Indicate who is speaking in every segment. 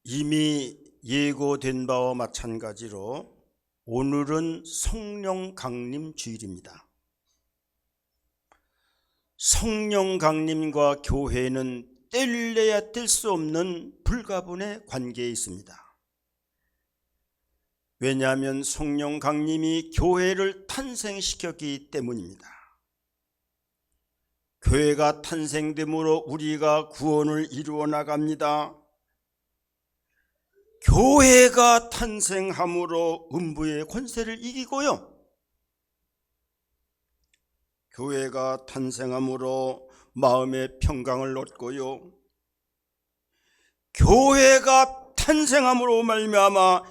Speaker 1: 이미 예고된 바와 마찬가지로 오늘은 성령 강림 주일입니다. 성령 강림과 교회는 뗄래야 뗄 수 없는 불가분의 관계에 있습니다. 왜냐하면 성령 강림이 교회를 탄생시켰기 때문입니다. 교회가 탄생됨으로 우리가 구원을 이루어 나갑니다. 교회가 탄생함으로 음부의 권세를 이기고요, 교회가 탄생함으로 마음의 평강을 얻고요, 교회가 탄생함으로 말미암아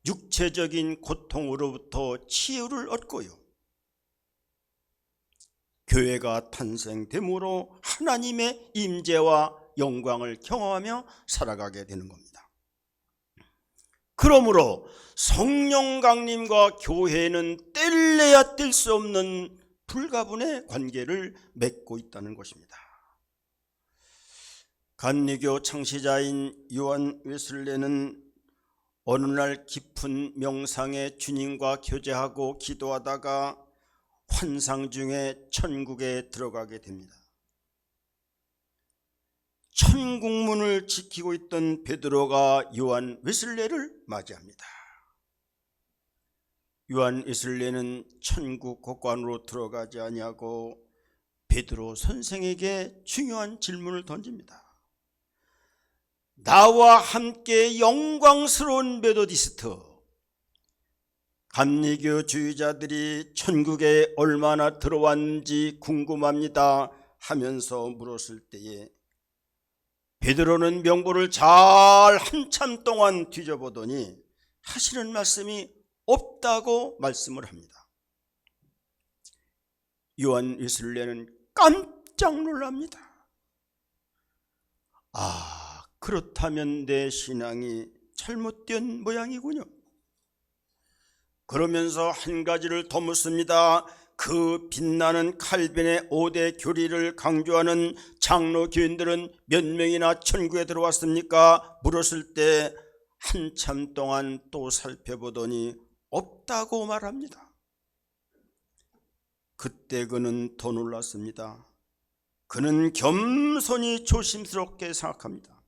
Speaker 1: 육체적인 고통으로부터 치유를 얻고요, 교회가 탄생됨으로 하나님의 임재와 영광을 경험하며 살아가게 되는 겁니다. 그러므로 성령 강림과 교회는 뗄래야 뗄 수 없는 불가분의 관계를 맺고 있다는 것입니다. 감리교 창시자인 요한 웨슬레는 어느 날 깊은 명상에 주님과 교제하고 기도하다가 환상 중에 천국에 들어가게 됩니다. 천국문을 지키고 있던 베드로가 요한 웨슬레를 맞이합니다. 요한 웨슬레는 천국 곳간으로 들어가지 아니하고 베드로 선생에게 중요한 질문을 던집니다. 나와 함께 영광스러운 메도디스트, 감리교 주의자들이 천국에 얼마나 들어왔는지 궁금합니다 하면서 물었을 때에 베드로는 명부를 잘 한참 동안 뒤져보더니 하시는 말씀이 없다고 말씀을 합니다. 요한 웨슬레는 깜짝 놀랍니다. 그렇다면 내 신앙이 잘못된 모양이군요. 그러면서 한 가지를 더 묻습니다. 그 빛나는 칼빈의 5대 교리를 강조하는 장로 교인들은 몇 명이나 천국에 들어왔습니까? 물었을 때 한참 동안 또 살펴보더니 없다고 말합니다. 그때 그는 더 놀랐습니다. 그는 겸손히 조심스럽게 생각합니다.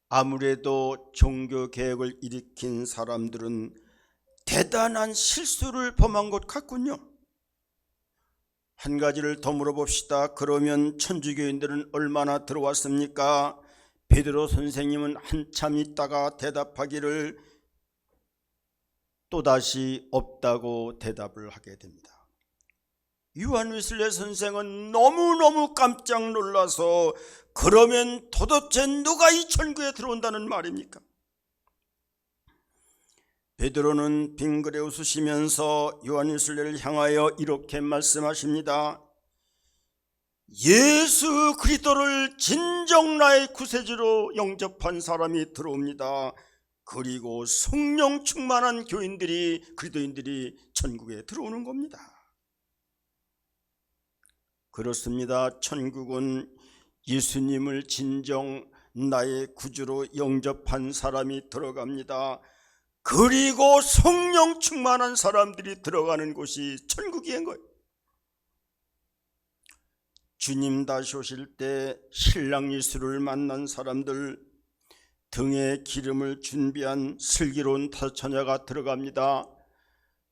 Speaker 1: 아무래도 종교개혁을 일으킨 사람들은 대단한 실수를 범한 것 같군요. 한 가지를 더 물어봅시다. 그러면 천주교인들은 얼마나 들어왔습니까? 베드로 선생님은 한참 있다가 대답하기를 또다시 없다고 대답을 하게 됩니다. 요한 웨슬레 선생은 너무너무 깜짝 놀라서 그러면 도대체 누가 이 천국에 들어온다는 말입니까? 베드로는 빙그레 웃으시면서 요한 웨슬레를 향하여 이렇게 말씀하십니다. 예수 그리스도를 진정 나의 구세주로 영접한 사람이 들어옵니다. 그리고 성령 충만한 그리스도인들이 천국에 들어오는 겁니다. 그렇습니다. 천국은 예수님을 진정 나의 구주로 영접한 사람이 들어갑니다. 그리고 성령 충만한 사람들이 들어가는 곳이 천국인 거예요. 주님 다시 오실 때 신랑 예수를 만난 사람들, 등에 기름을 준비한 슬기로운 다섯 처녀가 들어갑니다.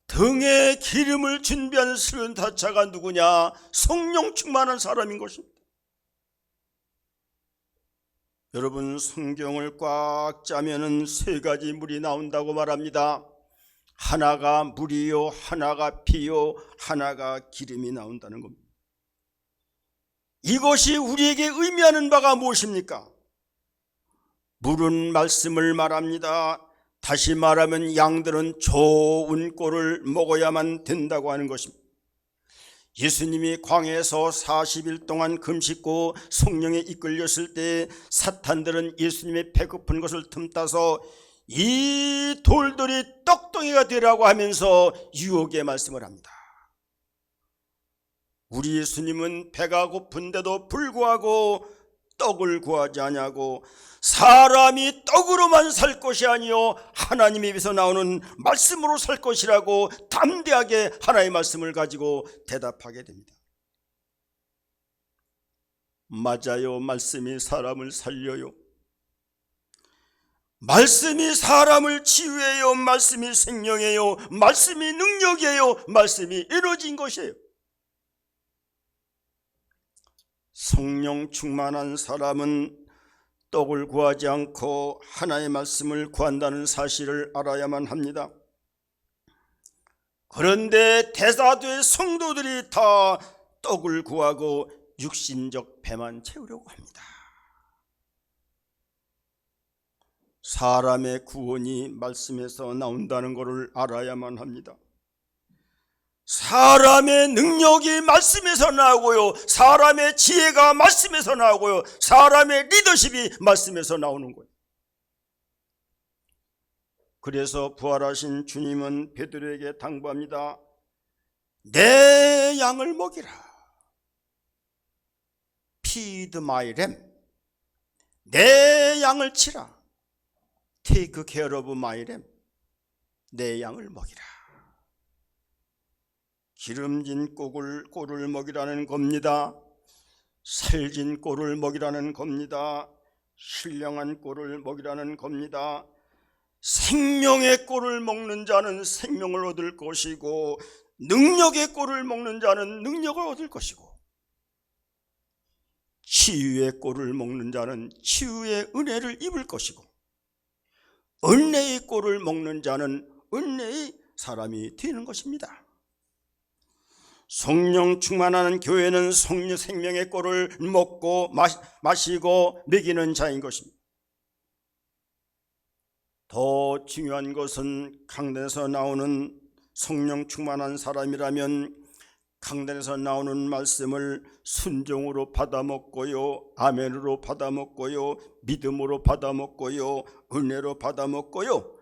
Speaker 1: 등에 기름을 준비한 슬기로운 다섯 처녀가 누구냐? 성령 충만한 사람인 것입니다. 여러분, 성경을 꽉 짜면은 세 가지 물이 나온다고 말합니다. 하나가 물이요, 하나가 피요, 하나가 기름이 나온다는 겁니다. 이것이 우리에게 의미하는 바가 무엇입니까? 물은 말씀을 말합니다. 다시 말하면 양들은 좋은 꼴을 먹어야만 된다고 하는 것입니다. 예수님이 광야에서 40일 동안 금식고 성령에 이끌렸을 때 사탄들은 예수님의 배고픈 것을 틈타서 이 돌들이 떡덩이가 되라고 하면서 유혹의 말씀을 합니다. 우리 예수님은 배가 고픈데도 불구하고 떡을 구하지 아니하고 사람이 떡으로만 살 것이 아니요 하나님의 입에서 나오는 말씀으로 살 것이라고 담대하게 하나님의 말씀을 가지고 대답하게 됩니다. 맞아요. 말씀이 사람을 살려요. 말씀이 사람을 치유해요. 말씀이 생명이에요. 말씀이 능력이에요. 말씀이 이루어진 것이에요. 성령 충만한 사람은 떡을 구하지 않고 하나님의 말씀을 구한다는 사실을 알아야만 합니다. 그런데 대사도의 성도들이 다 떡을 구하고 육신적 배만 채우려고 합니다. 사람의 구원이 말씀에서 나온다는 것을 알아야만 합니다. 사람의 능력이 말씀에서 나오고요, 사람의 지혜가 말씀에서 나오고요, 사람의 리더십이 말씀에서 나오는 거예요. 그래서 부활하신 주님은 베드로에게 당부합니다. 내 양을 먹이라. Feed my lamb. 내 양을 치라. Take care of my lamb. 내 양을 먹이라. 기름진 꼴을 먹이라는 겁니다. 살진 꼴을 먹이라는 겁니다. 신령한 꼴을 먹이라는 겁니다. 생명의 꼴을 먹는 자는 생명을 얻을 것이고 능력의 꼴을 먹는 자는 능력을 얻을 것이고 치유의 꼴을 먹는 자는 치유의 은혜를 입을 것이고 은혜의 꼴을 먹는 자는 은혜의 사람이 되는 것입니다. 성령 충만한 교회는 성령 생명의 꼴을 먹고 마시고 먹이는 자인 것입니다. 더 중요한 것은 강단에서 나오는 성령 충만한 사람이라면 강단에서 나오는 말씀을 순종으로 받아먹고요, 아멘으로 받아먹고요, 믿음으로 받아먹고요, 은혜로 받아먹고요,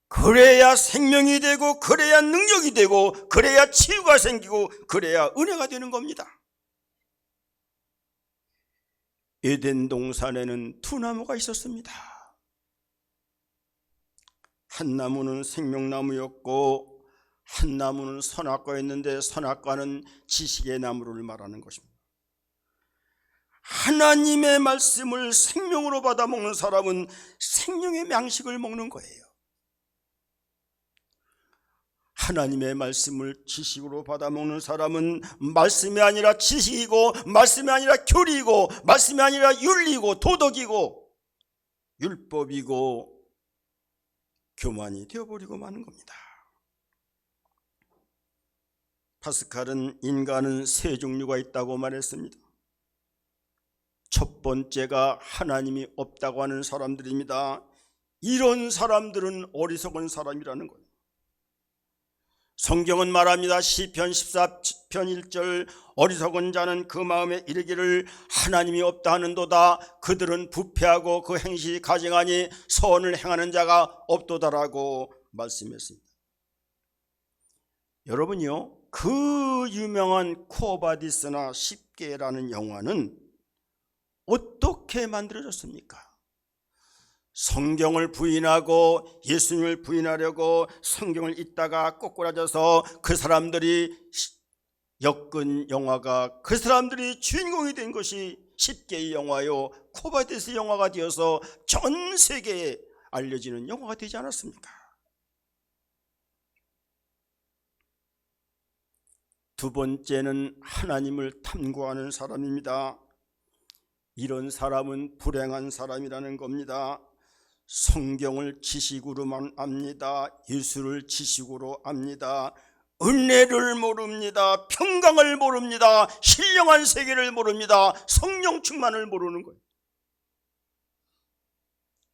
Speaker 1: 그래야 생명이 되고 그래야 능력이 되고 그래야 치유가 생기고 그래야 은혜가 되는 겁니다. 에덴 동산에는 두 나무가 있었습니다. 한 나무는 생명나무였고 한 나무는 선악과였는데 선악과는 지식의 나무를 말하는 것입니다. 하나님의 말씀을 생명으로 받아먹는 사람은 생명의 양식을 먹는 거예요. 하나님의 말씀을 지식으로 받아먹는 사람은 말씀이 아니라 지식이고 말씀이 아니라 교리이고 말씀이 아니라 윤리고 도덕이고 율법이고 교만이 되어버리고 마는 겁니다. 파스칼은 인간은 세 종류가 있다고 말했습니다. 첫 번째가 하나님이 없다고 하는 사람들입니다. 이런 사람들은 어리석은 사람이라는 거예요. 성경은 말합니다. 시편 14편 1절 어리석은 자는 그 마음에 이르기를 하나님이 없다 하는도다. 그들은 부패하고 그 행실이 가증하니 선을 행하는 자가 없도다라고 말씀했습니다. 여러분요, 그 유명한 코바디스나 십계라는 영화는 어떻게 만들어졌습니까? 성경을 부인하고 예수님을 부인하려고 성경을 읽다가 꼬꾸라져서 그 사람들이 엮은 영화가 그 사람들이 주인공이 된 것이 십계의 영화요 코바디스 영화가 되어서 전 세계에 알려지는 영화가 되지 않았습니까? 두 번째는 하나님을 탐구하는 사람입니다. 이런 사람은 불행한 사람이라는 겁니다. 성경을 지식으로만 압니다. 예수를 지식으로 압니다. 은혜를 모릅니다. 평강을 모릅니다. 신령한 세계를 모릅니다. 성령 충만을 모르는 거예요.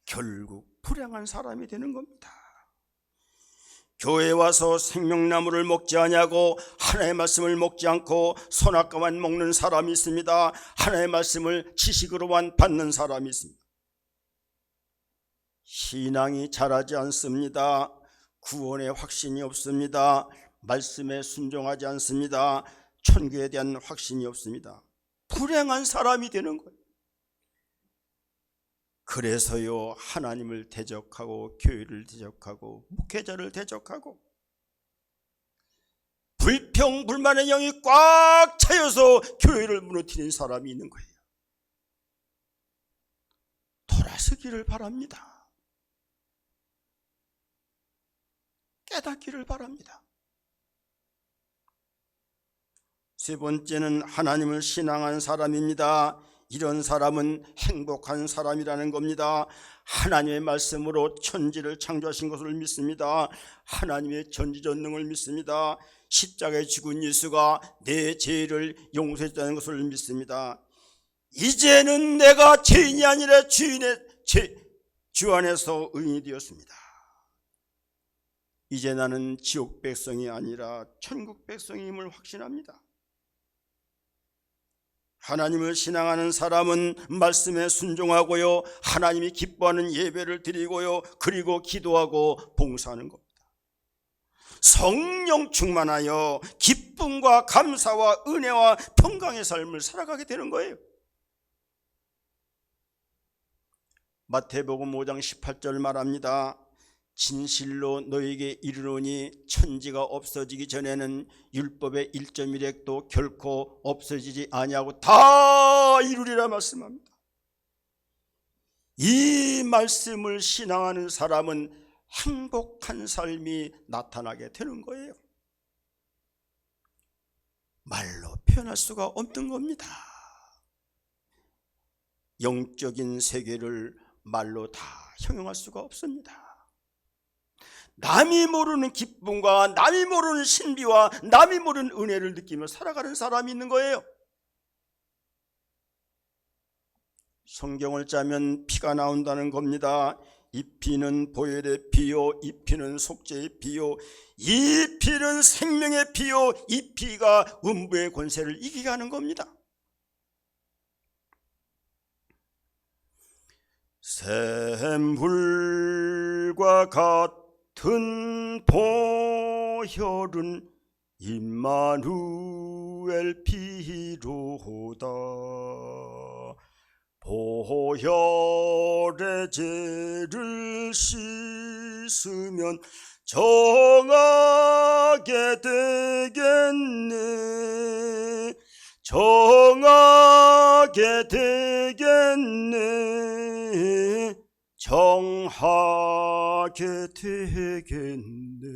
Speaker 1: 결국 불행한 사람이 되는 겁니다. 교회에 와서 생명나무를 먹지 아니하고 하나님의 말씀을 먹지 않고 선악과만 먹는 사람이 있습니다. 하나님의 말씀을 지식으로만 받는 사람이 있습니다. 신앙이 자라지 않습니다. 구원의 확신이 없습니다. 말씀에 순종하지 않습니다. 천국에 대한 확신이 없습니다. 불행한 사람이 되는 거예요. 그래서요, 하나님을 대적하고 교회를 대적하고 목회자를 대적하고 불평 불만의 영이 꽉 차여서 교회를 무너뜨린 사람이 있는 거예요. 돌아서기를 바랍니다. 깨닫기를 바랍니다. 세 번째는 하나님을 신앙한 사람입니다. 이런 사람은 행복한 사람이라는 겁니다. 하나님의 말씀으로 천지를 창조하신 것을 믿습니다. 하나님의 전지전능을 믿습니다. 십자가에 죽은 예수가 내 죄를 용서했다는 것을 믿습니다. 이제는 내가 죄인이 아니라 주 안에서 의인이 되었습니다. 이제 나는 지옥 백성이 아니라 천국 백성임을 확신합니다. 하나님을 신앙하는 사람은 말씀에 순종하고요, 하나님이 기뻐하는 예배를 드리고요, 그리고 기도하고 봉사하는 겁니다. 성령 충만하여 기쁨과 감사와 은혜와 평강의 삶을 살아가게 되는 거예요. 마태복음 5장 18절 말합니다. 진실로 너에게 이르노니 천지가 없어지기 전에는 율법의 1.1획도 결코 없어지지 아니하고 다 이루리라 말씀합니다. 이 말씀을 신앙하는 사람은 행복한 삶이 나타나게 되는 거예요. 말로 표현할 수가 없는 겁니다. 영적인 세계를 말로 다 형용할 수가 없습니다. 남이 모르는 기쁨과 남이 모르는 신비와 남이 모르는 은혜를 느끼며 살아가는 사람이 있는 거예요. 성경을 짜면 피가 나온다는 겁니다. 이 피는 보혈의 피요, 이 피는 속죄의 피요, 이 피는 생명의 피요, 이 피가 음부의 권세를 이기게 하는 겁니다. 샘물과 같은 보혈은 임마누엘 피로다. 보혈의 죄를 씻으면 정하게 되겠네. 정하게 되겠네. 정하게 되겠네.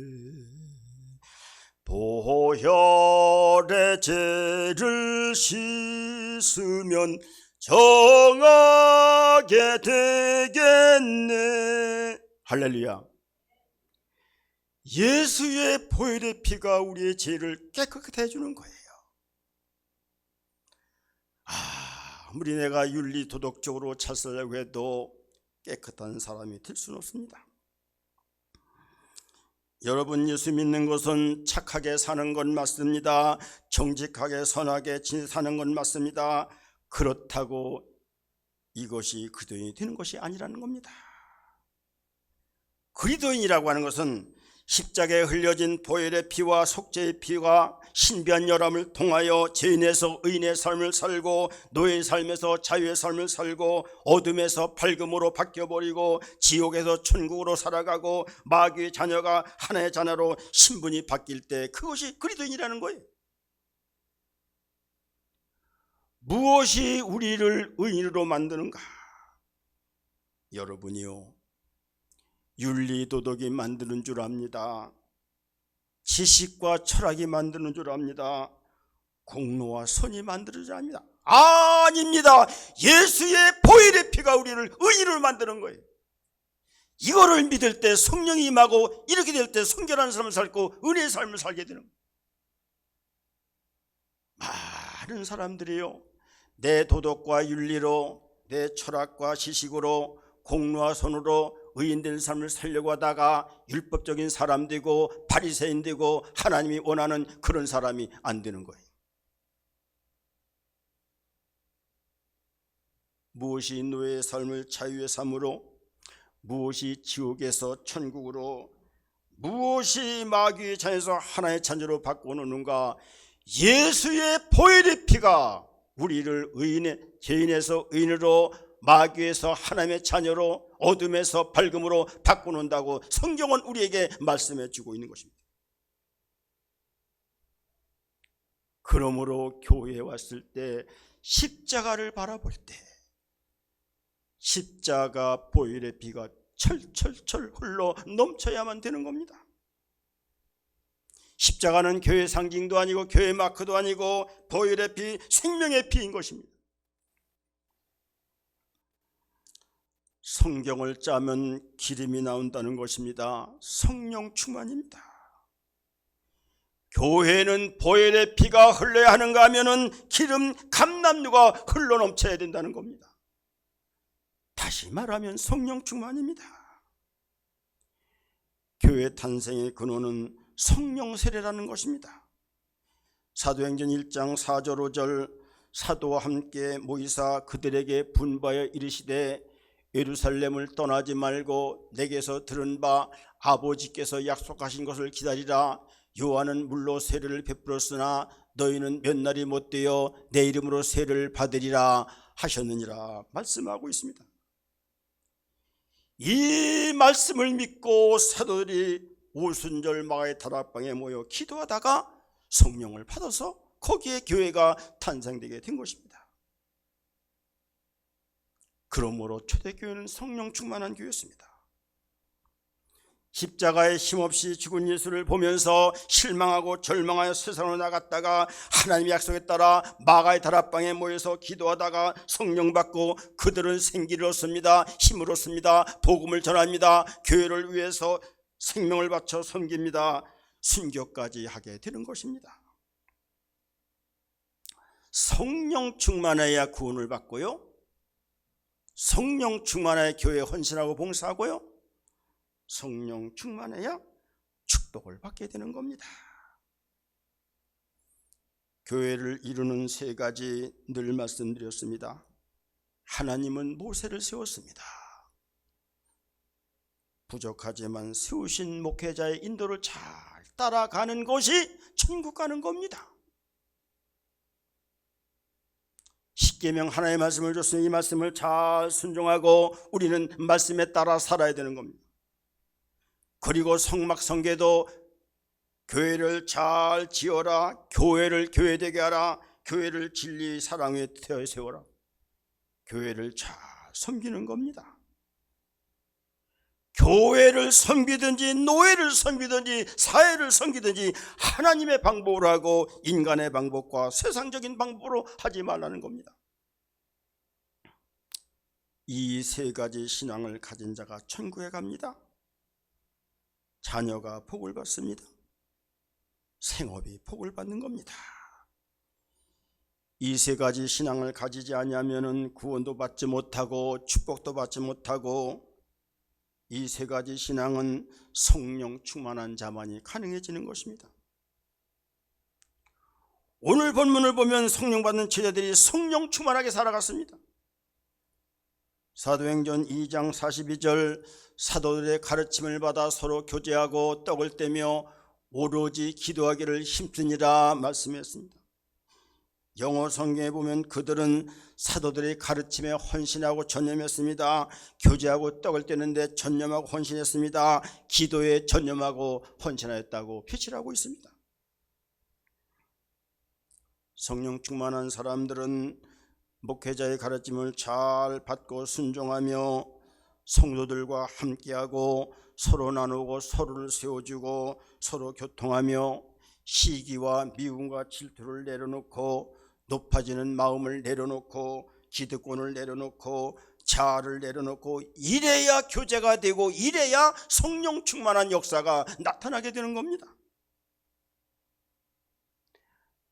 Speaker 1: 보혈의 죄를 씻으면 정하게 되겠네. 할렐루야. 예수의 보혈의 피가 우리의 죄를 깨끗하게 해주는 거예요. 아무리 내가 윤리 도덕적으로 잘 살려고 해도 깨끗한 사람이 될 수는 없습니다. 여러분, 예수 믿는 것은 착하게 사는 건 맞습니다. 정직하게 선하게 사는 건 맞습니다. 그렇다고 이것이 그리스도인이 되는 것이 아니라는 겁니다. 그리스도인이라고 하는 것은 십자가에 흘려진 보혈의 피와 속죄의 피가 신비한 열함을 통하여 죄인에서 의인의 삶을 살고 노예의 삶에서 자유의 삶을 살고 어둠에서 밝음으로 바뀌어버리고 지옥에서 천국으로 살아가고 마귀의 자녀가 하나의 자녀로 신분이 바뀔 때 그것이 그리스도인이라는 거예요. 무엇이 우리를 의인으로 만드는가? 여러분이요, 윤리도덕이 만드는 줄 압니다. 지식과 철학이 만드는 줄 압니다. 공로와 선이 만드는 줄 압니다. 아닙니다. 예수의 보혈의 피가 우리를 의인으로 만드는 거예요. 이거를 믿을 때 성령이 임하고 이렇게 될 때 성결한 삶을 살고 은혜의 삶을 살게 되는 거예요. 많은 사람들이요, 내 도덕과 윤리로, 내 철학과 지식으로, 공로와 선으로 의인된 삶을 살려고 하다가 율법적인 사람 되고 바리새인 되고 하나님이 원하는 그런 사람이 안 되는 거예요. 무엇이 노예의 삶을 자유의 삶으로, 무엇이 지옥에서 천국으로, 무엇이 마귀의 자녀에서 하나의 자녀로 바꿔놓는가? 예수의 보혈의 피가 우리를 죄인에서 의인으로 마귀에서 하나님의 자녀로, 어둠에서 밝음으로 바꿔놓는다고 성경은 우리에게 말씀해 주고 있는 것입니다. 그러므로 교회에 왔을 때 십자가를 바라볼 때 십자가 보혈의 피가 철철철 흘러 넘쳐야만 되는 겁니다. 십자가는 교회 상징도 아니고 교회 마크도 아니고 보혈의 피, 생명의 피인 것입니다. 성경을 짜면 기름이 나온다는 것입니다. 성령 충만입니다. 교회는 보혈의 피가 흘러야 하는가 하면은 기름 감람류가 흘러 넘쳐야 된다는 겁니다. 다시 말하면 성령 충만입니다. 교회 탄생의 근원은 성령 세례라는 것입니다. 사도행전 1장 4절 5절 사도와 함께 모이사 그들에게 분부하여 이르시되 예루살렘을 떠나지 말고 내게서 들은 바 아버지께서 약속하신 것을 기다리라. 요한은 물로 세례를 베풀었으나 너희는 몇 날이 못되어 내 이름으로 세례를 받으리라 하셨느니라 말씀하고 있습니다. 이 말씀을 믿고 사도들이 오순절 마가의 다락방에 모여 기도하다가 성령을 받아서 거기에 교회가 탄생되게 된 것입니다. 그러므로 초대교회는 성령 충만한 교회였습니다. 십자가에 힘없이 죽은 예수를 보면서 실망하고 절망하여 세상으로 나갔다가 하나님의 약속에 따라 마가의 다락방에 모여서 기도하다가 성령 받고 그들은 생기를 얻습니다. 힘을 얻습니다. 복음을 전합니다. 교회를 위해서 생명을 바쳐 섬깁니다. 순교까지 하게 되는 것입니다. 성령 충만해야 구원을 받고요, 성령 충만해야 교회에 헌신하고 봉사하고요, 성령 충만해야 축복을 받게 되는 겁니다. 교회를 이루는 세 가지 늘 말씀드렸습니다. 하나님은 모세를 세웠습니다. 부족하지만 세우신 목회자의 인도를 잘 따라가는 것이 천국 가는 겁니다. 십계명 하나의 말씀을 줬으니 이 말씀을 잘 순종하고 우리는 말씀에 따라 살아야 되는 겁니다. 그리고 성막성계도 교회를 잘 지어라, 교회를 교회되게 하라, 교회를 진리 사랑에 세워라, 교회를 잘 섬기는 겁니다. 교회를 섬기든지 노예를 섬기든지 사회를 섬기든지 하나님의 방법으로 하고 인간의 방법과 세상적인 방법으로 하지 말라는 겁니다. 이 세 가지 신앙을 가진 자가 천국에 갑니다. 자녀가 복을 받습니다. 생업이 복을 받는 겁니다. 이 세 가지 신앙을 가지지 아니하면 구원도 받지 못하고 축복도 받지 못하고, 이 세 가지 신앙은 성령 충만한 자만이 가능해지는 것입니다. 오늘 본문을 보면 성령 받는 제자들이 성령 충만하게 살아갔습니다. 사도행전 2장 42절 사도들의 가르침을 받아 서로 교제하고 떡을 떼며 오로지 기도하기를 힘쓰니라 말씀했습니다. 영어 성경에 보면 그들은 사도들의 가르침에 헌신하고 전념했습니다. 교제하고 떡을 떼는데 전념하고 헌신했습니다. 기도에 전념하고 헌신하였다고 표시하고 있습니다. 성령 충만한 사람들은 목회자의 가르침을 잘 받고 순종하며 성도들과 함께하고 서로 나누고 서로를 세워주고 서로 교통하며 시기와 미움과 질투를 내려놓고 높아지는 마음을 내려놓고 기득권을 내려놓고 자아를 내려놓고 이래야 교제가 되고 이래야 성령 충만한 역사가 나타나게 되는 겁니다.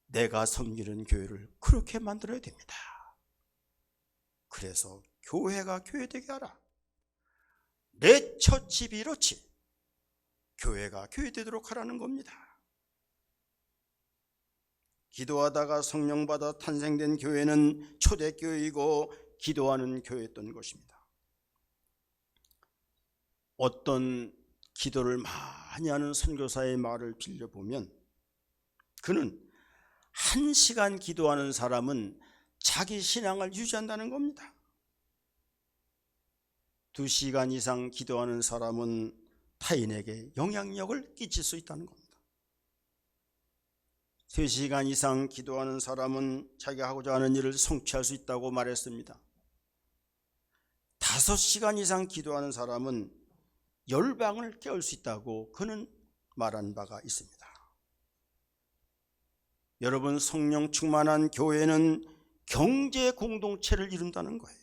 Speaker 1: 내가 섬기는 교회를 그렇게 만들어야 됩니다. 그래서 교회가 교회되게 하라. 내 첫 집이 이렇지 교회가 교회되도록 하라는 겁니다. 기도하다가 성령 받아 탄생된 교회는 초대교회이고 기도하는 교회였던 것입니다. 어떤 기도를 많이 하는 선교사의 말을 빌려보면 그는 1시간 기도하는 사람은 자기 신앙을 유지한다는 겁니다. 2시간 이상 기도하는 사람은 타인에게 영향력을 끼칠 수 있다는 겁니다. 3시간 이상 기도하는 사람은 자기가 하고자 하는 일을 성취할 수 있다고 말했습니다. 5시간 이상 기도하는 사람은 열방을 깨울 수 있다고 그는 말한 바가 있습니다. 여러분, 성령 충만한 교회는 경제 공동체를 이룬다는 거예요.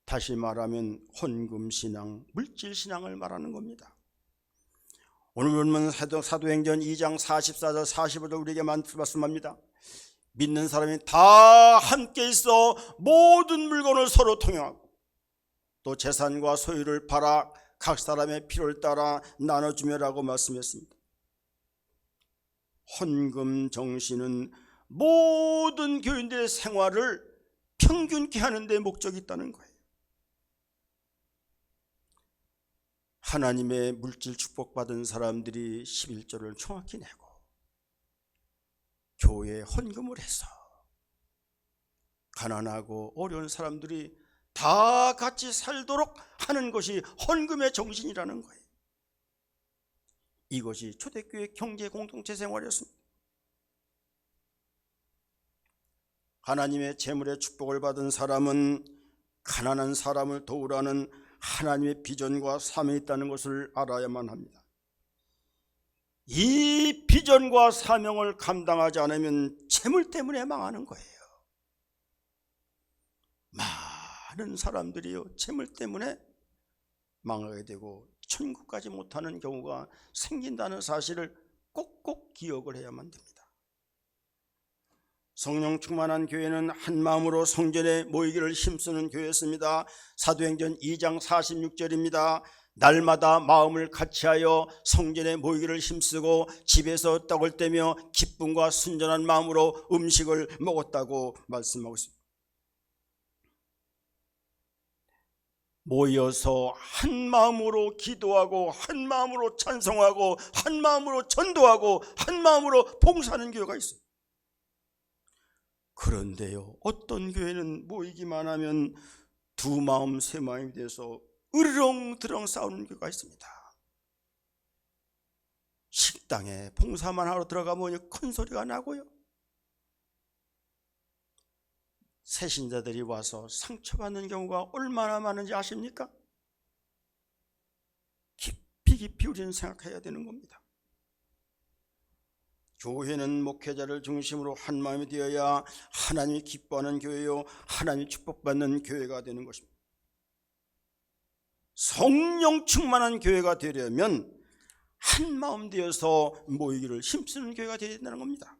Speaker 1: 다시 말하면 헌금신앙, 물질신앙을 말하는 겁니다. 오늘 보면 사도행전 2장 44절 45절 우리에게 말씀합니다. 믿는 사람이 다 함께 있어 모든 물건을 서로 통용하고 또 재산과 소유를 팔아 각 사람의 필요를 따라 나눠주며라고 말씀했습니다. 헌금 정신은 모든 교인들의 생활을 평균케 하는 데 목적이 있다는 거예요. 하나님의 물질 축복받은 사람들이 11조를 정확히 내고 교회에 헌금을 해서 가난하고 어려운 사람들이 다 같이 살도록 하는 것이 헌금의 정신이라는 거예요. 이것이 초대교회 경제 공동체 생활이었습니다. 하나님의 재물의 축복을 받은 사람은 가난한 사람을 도우라는 하나님의 비전과 사명이 있다는 것을 알아야만 합니다. 이 비전과 사명을 감당하지 않으면 재물 때문에 망하는 거예요. 많은 사람들이요, 재물 때문에 망하게 되고 천국 가지 못하는 경우가 생긴다는 사실을 꼭꼭 기억을 해야만 됩니다. 성령 충만한 교회는 한 마음으로 성전에 모이기를 힘쓰는 교회였습니다. 사도행전 2장 46절입니다. 날마다 마음을 같이하여 성전에 모이기를 힘쓰고 집에서 떡을 떼며 기쁨과 순전한 마음으로 음식을 먹었다고 말씀하고 있습니다. 모여서 한 마음으로 기도하고 한 마음으로 찬송하고 한 마음으로 전도하고 한 마음으로 봉사하는 교회가 있어요. 그런데요, 어떤 교회는 모이기만 하면 두 마음 세 마음이 돼서 으르렁드렁 싸우는 교회가 있습니다. 식당에 봉사만 하러 들어가면 큰 소리가 나고요, 새신자들이 와서 상처받는 경우가 얼마나 많은지 아십니까? 깊이 우리는 생각해야 되는 겁니다. 교회는 목회자를 중심으로 한 마음이 되어야 하나님이 기뻐하는 교회요, 하나님이 축복받는 교회가 되는 것입니다. 성령 충만한 교회가 되려면 한 마음 되어서 모이기를 힘쓰는 교회가 되어야 된다는 겁니다.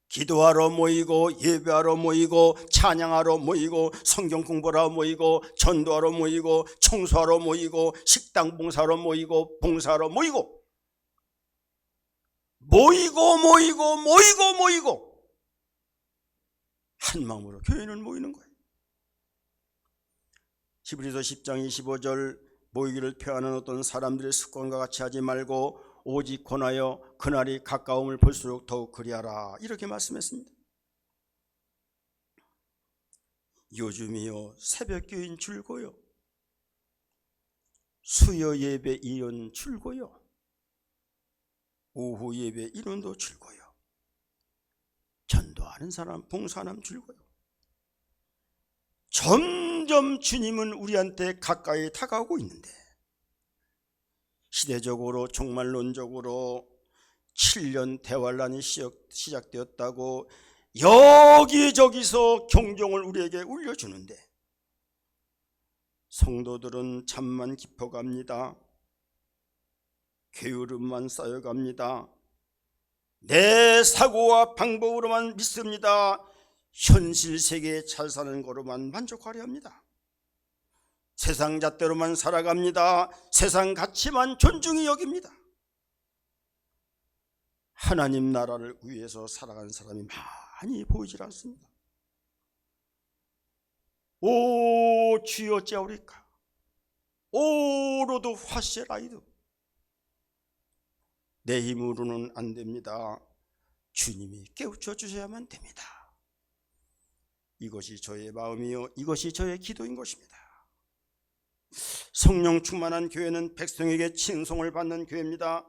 Speaker 1: 기도하러 모이고 예배하러 모이고 찬양하러 모이고 성경 공부하러 모이고 전도하러 모이고 청소하러 모이고 식당 봉사하러 모이고 봉사하러 모이고 한 마음으로 교회는 모이는 거예요. 히브리서 10장 25절 모이기를 폐하는 어떤 사람들의 습관과 같이 하지 말고 오직 권하여 그날이 가까움을 볼수록 더욱 그리하라, 이렇게 말씀했습니다. 요즘이요, 새벽교인 줄고요, 수요 예배 이론 줄고요, 오후 예배 이론도 줄고요, 전도하는 사람 봉사하는 줄고요. 점점 주님은 우리한테 가까이 다가오고 있는데 시대적으로 종말론적으로 7년 대환란이 시작되었다고 여기저기서 경종을 우리에게 울려주는데 성도들은 잠만 깊어갑니다. 게으름만 쌓여갑니다. 내 사고와 방법으로만 믿습니다. 현실 세계에 잘 사는 거로만 만족하려 합니다. 세상 잣대로만 살아갑니다. 세상 가치만 존중히 여깁니다. 하나님 나라를 위해서 살아가는 사람이 많이 보이질 않습니다. 오 주여 어찌하오리까, 오 로드 화세라이드. 내 힘으로는 안 됩니다. 주님이 깨우쳐 주셔야만 됩니다. 이것이 저의 마음이요, 이것이 저의 기도인 것입니다. 성령 충만한 교회는 백성에게 칭송을 받는 교회입니다.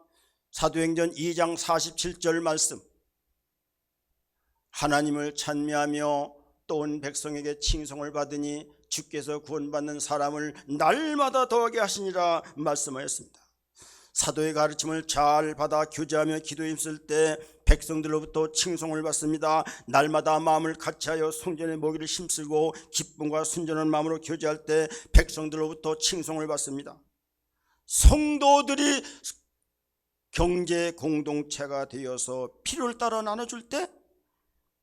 Speaker 1: 사도행전 2장 47절 말씀, 하나님을 찬미하며 또 온 백성에게 칭송을 받으니 주께서 구원받는 사람을 날마다 더하게 하시니라 말씀하였습니다. 사도의 가르침을 잘 받아 교제하며 기도에 힘쓸 때 백성들로부터 칭송을 받습니다. 날마다 마음을 같이하여 성전의 모기를 힘쓰고 기쁨과 순전한 마음으로 교제할 때 백성들로부터 칭송을 받습니다. 성도들이 경제 공동체가 되어서 필요를 따라 나눠줄 때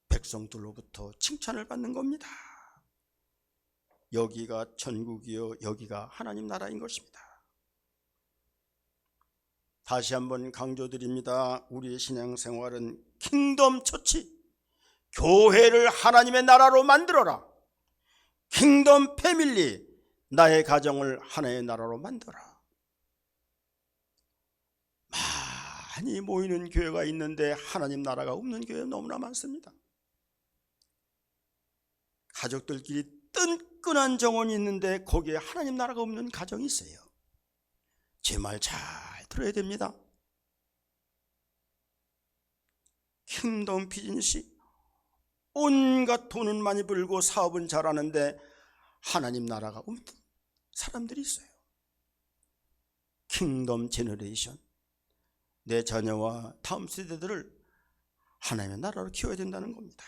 Speaker 1: 백성들로부터 칭찬을 받는 겁니다. 여기가 천국이요, 여기가 하나님 나라인 것입니다. 다시 한번 강조드립니다. 우리의 신앙생활은 킹덤 처치, 교회를 하나님의 나라로 만들어라. 킹덤 패밀리, 나의 가정을 하나의 나라로 만들어라. 많이 모이는 교회가 있는데 하나님 나라가 없는 교회가 너무나 많습니다. 가족들끼리 끈끈한 정원이 있는데 거기에 하나님 나라가 없는 가정이 있어요. 제 말 잘 들어야 됩니다. 킹덤 비즈니스, 온갖 돈은 많이 벌고 사업은 잘하는데 하나님 나라가 없는 사람들이 있어요. 킹덤 제너레이션, 내 자녀와 다음 세대들을 하나님의 나라로 키워야 된다는 겁니다.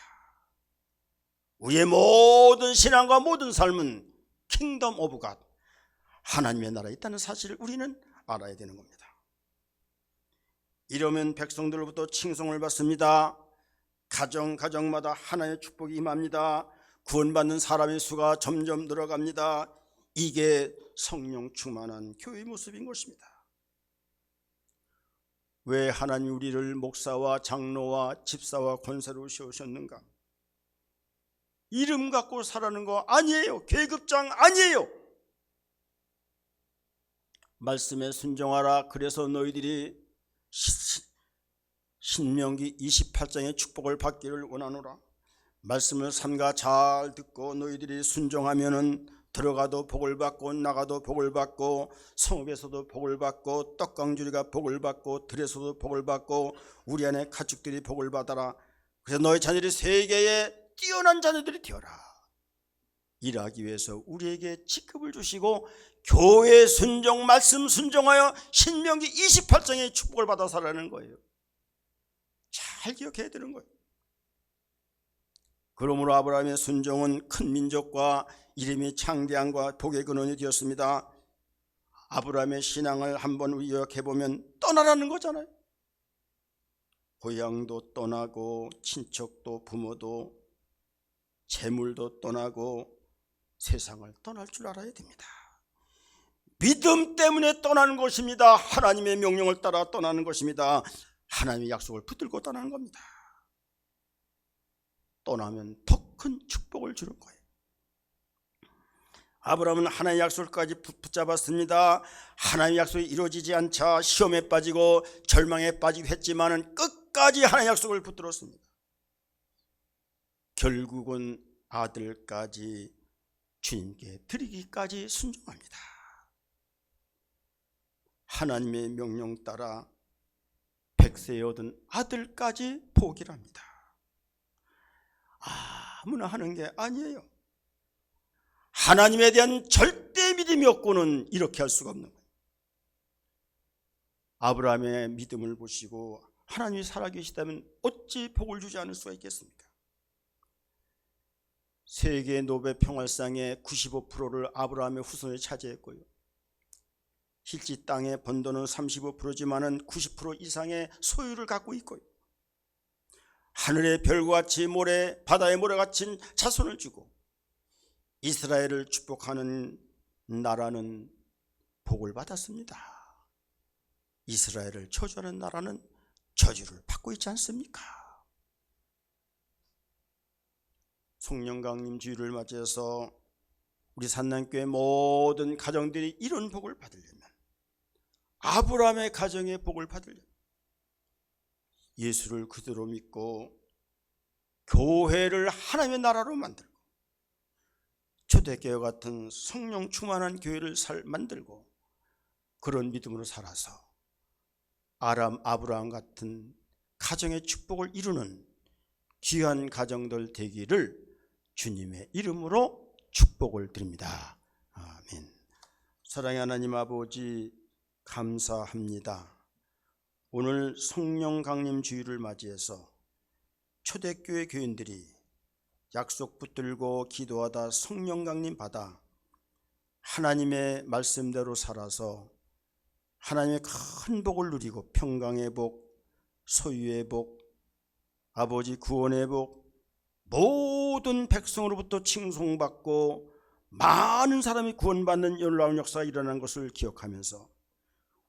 Speaker 1: 우리의 모든 신앙과 모든 삶은 킹덤 오브 갓, 하나님의 나라에 있다는 사실을 우리는 알아야 되는 겁니다. 이러면 백성들로부터 칭송을 받습니다. 가정마다 하나님의 축복이 임합니다. 구원받는 사람의 수가 점점 늘어갑니다. 이게 성령 충만한 교회의 모습인 것입니다. 왜 하나님 우리를 목사와 장로와 집사와 권사로 세우셨는가? 이름 갖고 살아는 거 아니에요. 계급장 아니에요. 말씀에 순종하라. 그래서 너희들이 신명기 28장의 축복을 받기를 원하노라. 말씀을 삼가 잘 듣고 너희들이 순종하면은 들어가도 복을 받고 나가도 복을 받고 성읍에서도 복을 받고 떡강주리가 복을 받고 들에서도 복을 받고 우리 안에 가축들이 복을 받아라. 그래서 너희 자녀들이 세계에 뛰어난 자녀들이 되어라. 일하기 위해서 우리에게 직급을 주시고 교회 순종, 말씀 순종하여 신명기 28장의 축복을 받아 살라는 거예요. 잘 기억해야 되는 거예요. 그러므로 아브라함의 순종은 큰 민족과 이름이 창대함과 복의 근원이 되었습니다. 아브라함의 신앙을 한번 요약해보면 떠나라는 거잖아요. 고향도 떠나고 친척도 부모도 재물도 떠나고 세상을 떠날 줄 알아야 됩니다. 믿음 때문에 떠나는 것입니다. 하나님의 명령을 따라 떠나는 것입니다. 하나님의 약속을 붙들고 떠나는 겁니다. 떠나면 더 큰 축복을 주는 거예요. 아브라함은 하나님의 약속까지 붙잡았습니다. 하나님의 약속이 이루어지지 않자 시험에 빠지고 절망에 빠지기도 했지만 끝까지 하나님의 약속을 붙들었습니다. 결국은 아들까지 주님께 드리기까지 순종합니다. 하나님의 명령 따라 100세에 얻은 아들까지 포기합니다. 아무나 하는 게 아니에요. 하나님에 대한 절대 믿음이 없고는 이렇게 할 수가 없는 거예요. 아브라함의 믿음을 보시고 하나님이 살아계시다면 어찌 복을 주지 않을 수가 있겠습니까? 세계 노벨 평화상의 95%를 아브라함의 후손이 차지했고요. 실제 땅의 번도는 35%지만은 90% 이상의 소유를 갖고 있고요. 하늘의 별과 같이 모래, 바다의 모래같이 자손을 주고 이스라엘을 축복하는 나라는 복을 받았습니다. 이스라엘을 저주하는 나라는 저주를 받고 있지 않습니까? 송영강님 주일을 맞이해서 우리 산남교회 모든 가정들이 이런 복을 받으려면, 아브라함의 가정의 복을 받으려면 예수를 그대로 믿고 교회를 하나님의 나라로 만들고 초대교회 같은 성령 충만한 교회를 만들고 그런 믿음으로 살아서 아브라함 같은 가정의 축복을 이루는 귀한 가정들 되기를 주님의 이름으로 축복을 드립니다. 아멘. 사랑의 하나님 아버지, 감사합니다. 오늘 성령 강림 주일을 맞이해서 초대교회 교인들이 약속 붙들고 기도하다 성령 강림 받아 하나님의 말씀대로 살아서 하나님의 큰 복을 누리고 평강의 복, 소유의 복, 아버지 구원의 복, 모든 백성으로부터 칭송받고 많은 사람이 구원받는 놀라운 역사가 일어난 것을 기억하면서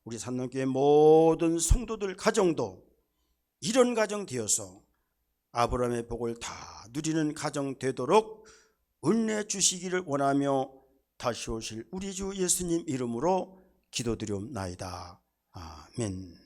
Speaker 1: 우리 산남교회 모든 성도들 가정도 이런 가정 되어서 아브라함의 복을 다 누리는 가정 되도록 은혜 주시기를 원하며 다시 오실 우리 주 예수님 이름으로 기도드리옵나이다. 아멘.